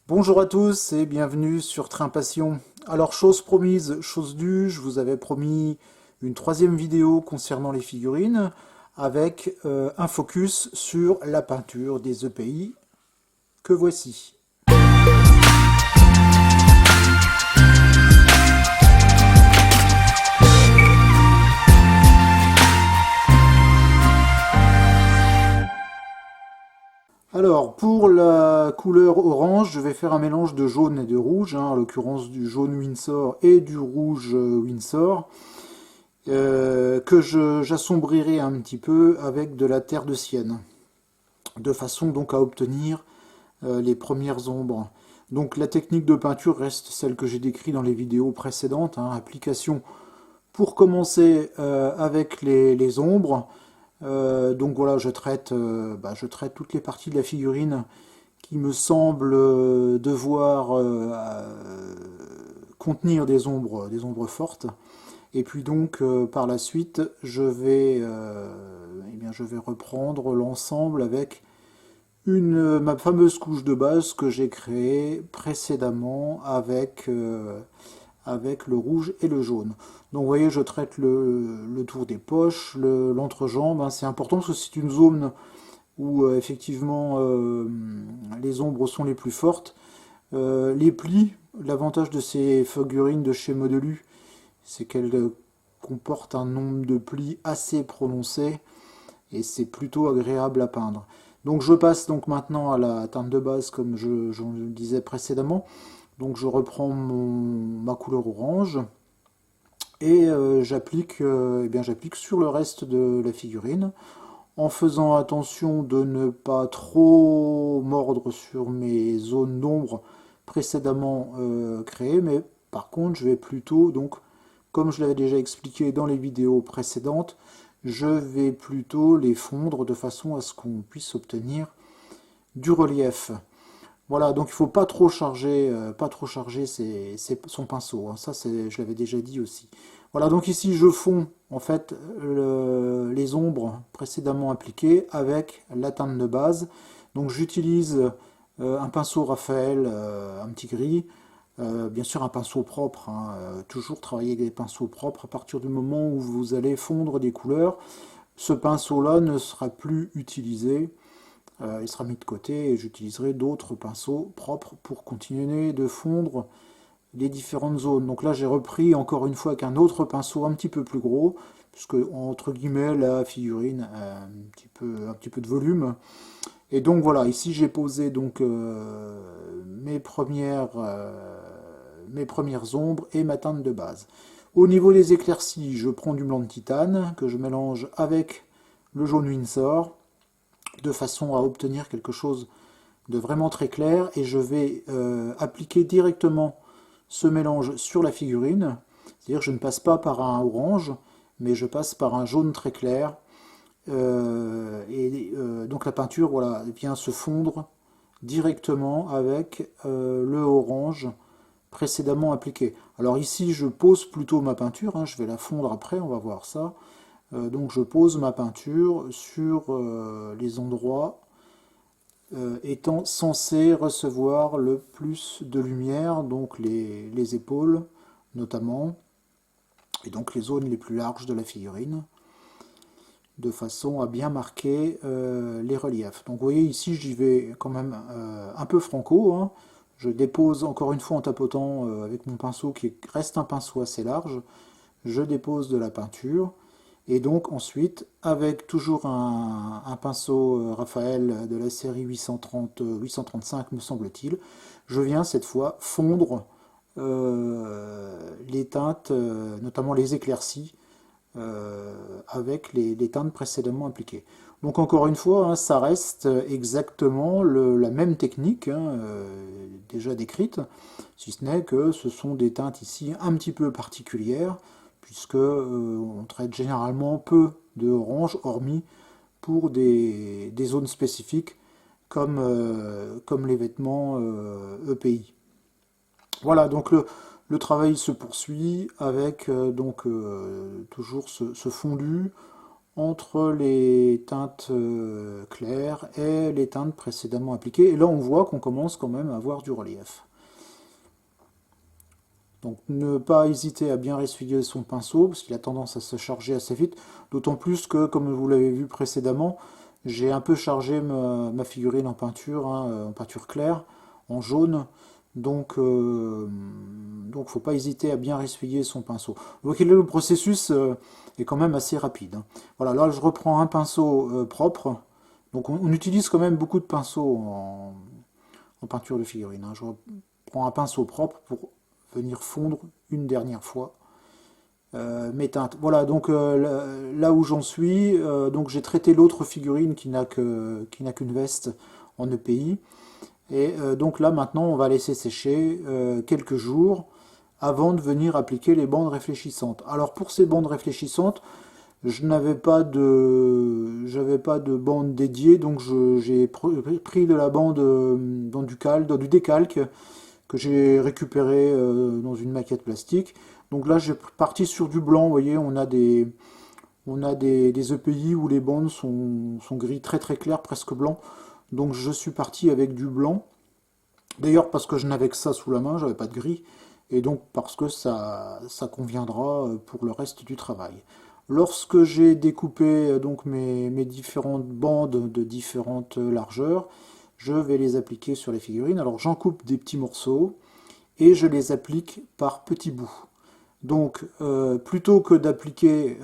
Bonjour à tous et bienvenue sur Train Passion. Alors chose promise, chose due, je vous avais promis une troisième vidéo concernant les figurines avec un focus sur la peinture des EPI que voici. Alors, pour la couleur orange, je vais faire un mélange de jaune et de rouge, en l'occurrence du jaune Winsor et du rouge Winsor, j'assombrirai un petit peu avec de la terre de sienne, de façon donc à obtenir les premières ombres. Donc la technique de peinture reste celle que j'ai décrite dans les vidéos précédentes, application pour commencer avec les ombres. Donc voilà, je traite toutes les parties de la figurine qui me semblent devoir contenir des ombres fortes. Et puis donc par la suite, je vais reprendre l'ensemble avec ma fameuse couche de base que j'ai créée précédemment avec le rouge et le jaune. Donc vous voyez, je traite le tour des poches, l'entrejambe, c'est important parce que c'est une zone où effectivement les ombres sont les plus fortes. Les plis, l'avantage de ces figurines de chez Modelu, c'est qu'elles comportent un nombre de plis assez prononcé et c'est plutôt agréable à peindre. Donc je passe donc maintenant à la teinte de base comme je le disais précédemment. Donc je reprends ma couleur orange et j'applique sur le reste de la figurine en faisant attention de ne pas trop mordre sur mes zones d'ombre précédemment créées, mais par contre je vais plutôt, donc comme je l'avais déjà expliqué dans les vidéos précédentes, je vais plutôt les fondre de façon à ce qu'on puisse obtenir du relief. Voilà, donc il ne faut pas trop charger son pinceau, ça je l'avais déjà dit aussi. Voilà, donc ici je fonds en fait les ombres précédemment appliquées avec la teinte de base. Donc j'utilise un pinceau Raphaël, un petit gris, bien sûr un pinceau propre, toujours travailler avec des pinceaux propres à partir du moment où vous allez fondre des couleurs. Ce pinceau-là ne sera plus utilisé, il sera mis de côté et j'utiliserai d'autres pinceaux propres pour continuer de fondre les différentes zones. Donc là j'ai repris encore une fois avec un autre pinceau un petit peu plus gros, puisque entre guillemets la figurine a un petit peu de volume. Et donc voilà, ici j'ai posé donc mes premières ombres et ma teinte de base. Au niveau des éclaircies, je prends du blanc de titane que je mélange avec le jaune Winsor de façon à obtenir quelque chose de vraiment très clair et je vais appliquer directement ce mélange sur la figurine. C'est-à-dire que je ne passe pas par un orange, mais je passe par un jaune très clair. Donc la peinture voilà, vient se fondre directement avec le orange précédemment appliqué. Alors ici je pose plutôt ma peinture, je vais la fondre après, on va voir ça. Donc je pose ma peinture sur les endroits étant censés recevoir le plus de lumière, donc les épaules notamment, et donc les zones les plus larges de la figurine, de façon à bien marquer les reliefs. Donc vous voyez ici j'y vais quand même un peu franco, Je dépose encore une fois en tapotant avec mon pinceau qui reste un pinceau assez large, je dépose de la peinture. Et donc ensuite, avec toujours un pinceau Raphaël de la série 835 me semble-t-il, je viens cette fois fondre les teintes, notamment les éclaircies, avec les teintes précédemment appliquées. Donc encore une fois, ça reste exactement la même technique déjà décrite, si ce n'est que ce sont des teintes ici un petit peu particulières, puisque on traite généralement peu de orange, hormis pour des zones spécifiques comme, comme les vêtements EPI. Voilà, donc le travail se poursuit avec toujours ce fondu entre les teintes claires et les teintes précédemment appliquées. Et là, on voit qu'on commence quand même à avoir du relief. Donc ne pas hésiter à bien ressuyer son pinceau, parce qu'il a tendance à se charger assez vite, d'autant plus que, comme vous l'avez vu précédemment, j'ai un peu chargé ma figurine en peinture, hein, en peinture claire, en jaune, donc faut pas hésiter à bien ressuyer son pinceau. Vous voyez, le processus est quand même assez rapide, hein. Voilà, là je reprends un pinceau propre, donc on utilise quand même beaucoup de pinceaux en peinture de figurine, hein. Je reprends un pinceau propre pour venir fondre une dernière fois mes teintes. Voilà, donc là où j'en suis, donc j'ai traité l'autre figurine qui n'a qu'une veste en EPI. Et donc là maintenant on va laisser sécher quelques jours avant de venir appliquer les bandes réfléchissantes. Alors pour ces bandes réfléchissantes, j'avais pas de bande dédiée, donc j'ai pris de la bande du décalque que j'ai récupéré dans une maquette plastique. Donc là, j'ai parti sur du blanc. Vous voyez, on a des EPI où les bandes sont gris très très clair, presque blanc. Donc je suis parti avec du blanc. D'ailleurs, parce que je n'avais que ça sous la main, j'avais pas de gris. Et donc parce que ça conviendra pour le reste du travail. Lorsque j'ai découpé donc mes différentes bandes de différentes largeurs, je vais les appliquer sur les figurines. Alors j'en coupe des petits morceaux et je les applique par petits bouts. Donc plutôt que d'appliquer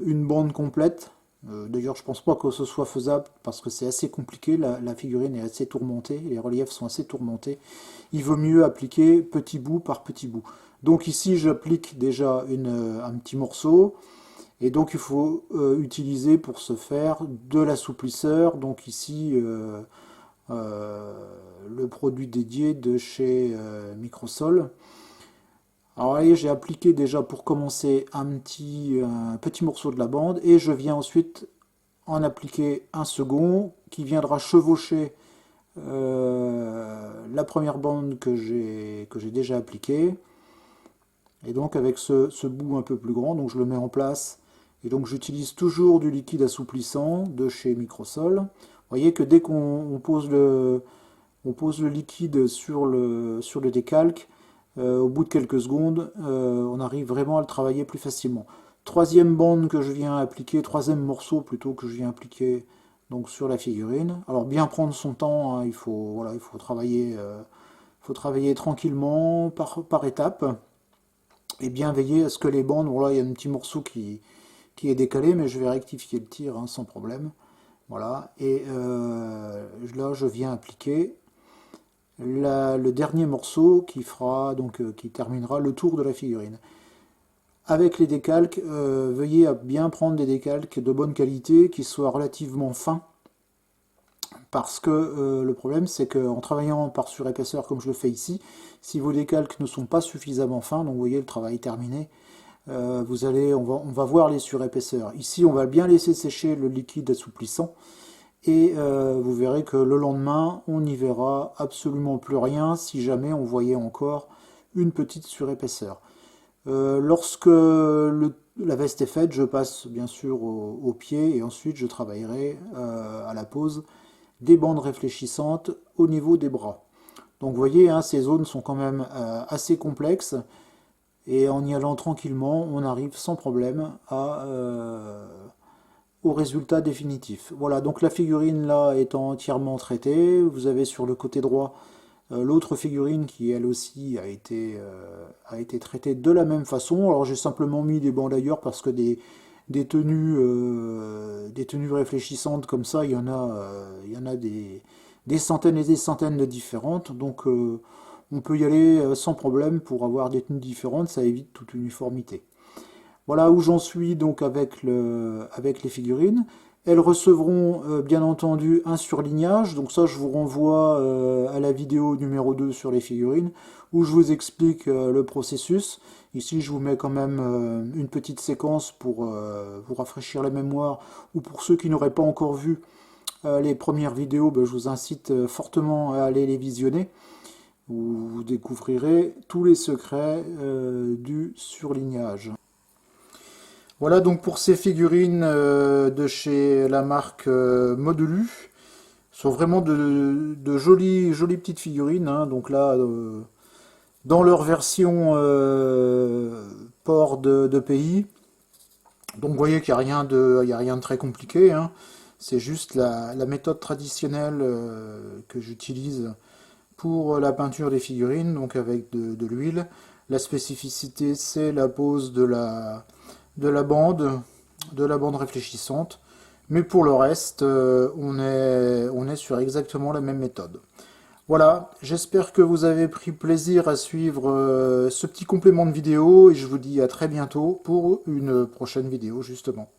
une bande complète, d'ailleurs je pense pas que ce soit faisable parce que c'est assez compliqué, la figurine est assez tourmentée, les reliefs sont assez tourmentés, il vaut mieux appliquer petit bout par petit bout. Donc ici j'applique déjà un petit morceau, et donc il faut utiliser pour ce faire de l'assouplisseur, donc ici le produit dédié de chez Microsol. Alors voyez, j'ai appliqué déjà pour commencer un petit morceau de la bande et je viens ensuite en appliquer un second qui viendra chevaucher la première bande que j'ai déjà appliquée. Et donc avec ce bout un peu plus grand, donc je le mets en place. Et donc j'utilise toujours du liquide assouplissant de chez Microsol. Vous voyez que dès qu'on pose on pose le liquide sur le décalque, au bout de quelques secondes, on arrive vraiment à le travailler plus facilement. Troisième bande que je viens appliquer, troisième morceau plutôt que je viens appliquer donc sur la figurine. Alors bien prendre son temps, hein, voilà, il faut travailler tranquillement par étapes et bien veiller à ce que les bandes, voilà, il y a un petit morceau qui est décalé, mais je vais rectifier le tir hein, sans problème. Voilà, et là je viens appliquer le dernier morceau qui terminera le tour de la figurine. Avec les décalques, veuillez à bien prendre des décalques de bonne qualité qui soient relativement fins, parce que le problème c'est qu'en travaillant par surépaisseur comme je le fais ici, si vos décalques ne sont pas suffisamment fins, donc vous voyez le travail terminé, on va voir les surépaisseurs. Ici on va bien laisser sécher le liquide assouplissant, et vous verrez que le lendemain, on n'y verra absolument plus rien si jamais on voyait encore une petite surépaisseur. Lorsque la veste est faite, je passe bien sûr au pied et ensuite je travaillerai à la pose des bandes réfléchissantes au niveau des bras. Donc vous voyez, hein, ces zones sont quand même assez complexes et en y allant tranquillement, on arrive sans problème au résultat définitif. Voilà, donc la figurine là étant entièrement traitée, vous avez sur le côté droit l'autre figurine qui elle aussi a été traitée de la même façon. Alors j'ai simplement mis des bandes ailleurs parce que des tenues réfléchissantes comme ça, il y en a des centaines et des centaines de différentes. Donc on peut y aller sans problème pour avoir des tenues différentes, ça évite toute uniformité. Voilà où j'en suis donc avec les figurines. Elles recevront bien entendu un surlignage, donc ça je vous renvoie à la vidéo numéro 2 sur les figurines, où je vous explique le processus. Ici je vous mets quand même une petite séquence pour vous rafraîchir la mémoire, ou pour ceux qui n'auraient pas encore vu les premières vidéos, ben, je vous incite fortement à aller les visionner, où vous découvrirez tous les secrets du surlignage. Voilà donc pour ces figurines de chez la marque Modulu. Ce sont vraiment de jolies, jolies petites figurines, hein. Donc là, dans leur version port de pays. Donc vous voyez qu'il n'y a rien il y a rien de très compliqué, hein. C'est juste la méthode traditionnelle que j'utilise pour la peinture des figurines, donc avec de l'huile. La spécificité, c'est la pose de de la bande réfléchissante. Mais pour le reste, on est sur exactement la même méthode. Voilà, j'espère que vous avez pris plaisir à suivre ce petit complément de vidéo et je vous dis à très bientôt pour une prochaine vidéo justement.